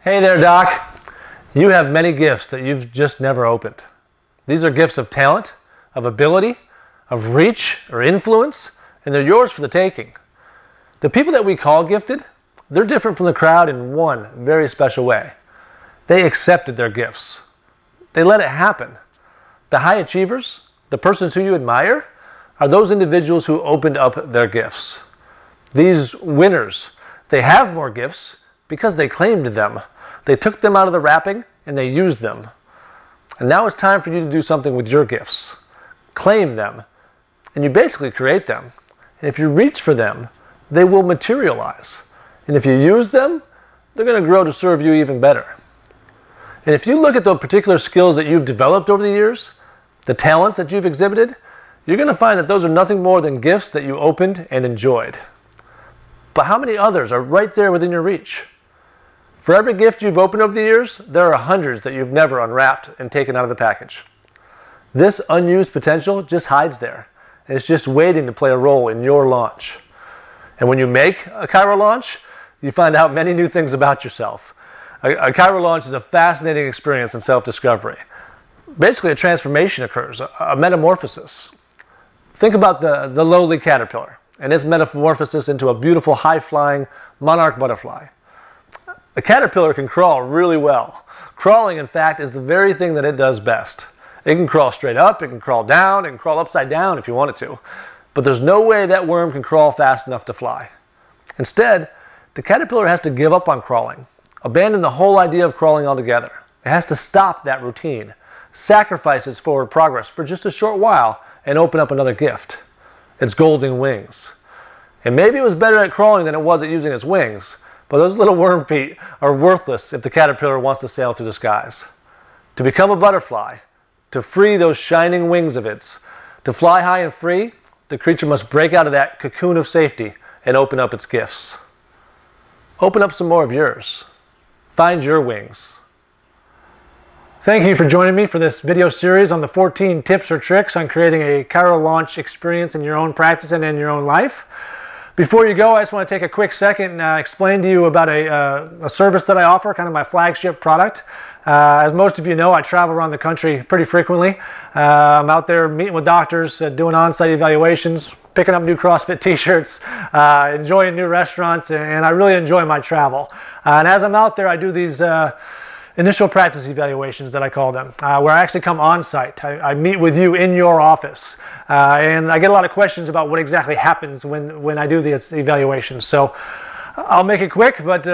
Hey there, Doc. You have many gifts that you've just never opened. These are gifts of talent, of ability, of reach or influence, and they're yours for the taking. The people that we call gifted, they're different from the crowd in one very special way. They accepted their gifts. They let it happen. The high achievers, the persons who you admire, are those individuals who opened up their gifts. These winners, they have more gifts because they claimed them. They took them out of the wrapping and they used them. And now it's time for you to do something with your gifts. Claim them, and you basically create them. And if you reach for them, they will materialize. And if you use them, they're going to grow to serve you even better. And if you look at the particular skills that you've developed over the years, the talents that you've exhibited, you're going to find that those are nothing more than gifts that you opened and enjoyed. But how many others are right there within your reach? For every gift you've opened over the years, there are hundreds that you've never unwrapped and taken out of the package. This unused potential just hides there, and it's just waiting to play a role in your launch. And when you make a ChiroLaunch, you find out many new things about yourself. A ChiroLaunch is a fascinating experience in self-discovery. Basically, a transformation occurs, a metamorphosis. Think about the lowly caterpillar and its metamorphosis into a beautiful, high-flying monarch butterfly. A caterpillar can crawl really well. Crawling, in fact, is the very thing that it does best. It can crawl straight up, it can crawl down, it can crawl upside down if you want it to. But there's no way that worm can crawl fast enough to fly. Instead, the caterpillar has to give up on crawling, abandon the whole idea of crawling altogether. It has to stop that routine, sacrifice its forward progress for just a short while, and open up another gift, its golden wings. And maybe it was better at crawling than it was at using its wings, but those little worm feet are worthless if the caterpillar wants to sail through the skies. To become a butterfly, to free those shining wings of its, to fly high and free, the creature must break out of that cocoon of safety and open up its gifts. Open up some more of yours. Find your wings. Thank you for joining me for this video series on the 14 tips or tricks on creating a ChiroLaunch experience in your own practice and in your own life. Before you go, I just want to take a quick second and explain to you about a service that I offer, kind of my flagship product. As most of you know, I travel around the country pretty frequently. I'm out there meeting with doctors, doing on-site evaluations, picking up new CrossFit t-shirts, enjoying new restaurants, and I really enjoy my travel. And as I'm out there, I do these initial practice evaluations that I call them, where I actually come on site. I meet with you in your office, and I get a lot of questions about what exactly happens when I do these evaluations. So I'll make it quick, but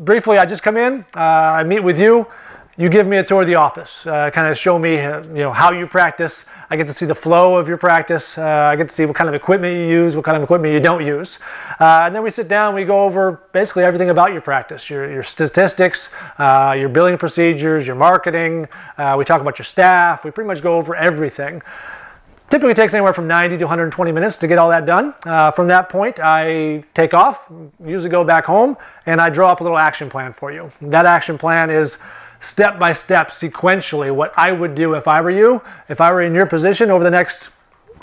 briefly, I just come in, I meet with you, you give me a tour of the office, kind of show me how you practice. I get to see the flow of your practice. I get to see what kind of equipment you use, what kind of equipment you don't use. And then we sit down, we go over basically everything about your practice, your statistics, your billing procedures, your marketing. We talk about your staff. We pretty much go over everything. Typically takes anywhere from 90 to 120 minutes to get all that done. From that point, I take off, usually go back home, and I draw up a little action plan for you. That action plan is step by step, sequentially, what I would do if I were you, if I were in your position over the next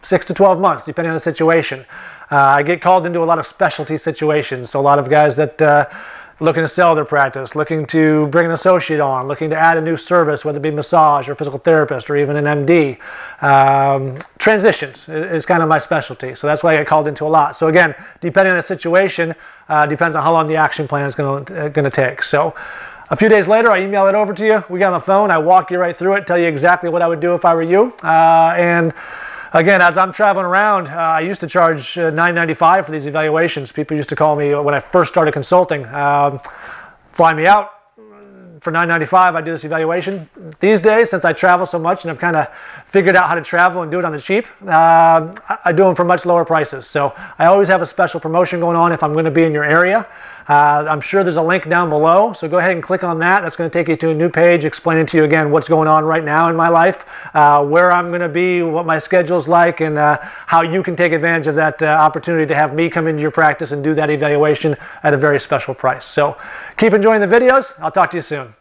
6 to 12 months, depending on the situation. I get called into a lot of specialty situations, so a lot of guys that looking to sell their practice, looking to bring an associate on, looking to add a new service, whether it be massage or physical therapist or even an MD. Transitions is kind of my specialty, so that's why I get called into a lot. So again, depending on the situation, depends on how long the action plan is going to take. So a few days later, I email it over to you. We get on the phone. I walk you right through it, tell you exactly what I would do if I were you. And again, as I'm traveling around, I used to charge $9.95 for these evaluations. People used to call me when I first started consulting, fly me out. For $9.95, I do this evaluation. These days, since I travel so much and I've kind of figured out how to travel and do it on the cheap, I do them for much lower prices. So I always have a special promotion going on if I'm going to be in your area. I'm sure there's a link down below, so go ahead and click on that. That's going to take you to a new page explaining to you again what's going on right now in my life, where I'm going to be, what my schedule's like, and how you can take advantage of that opportunity to have me come into your practice and do that evaluation at a very special price. So keep enjoying the videos. I'll talk to you soon.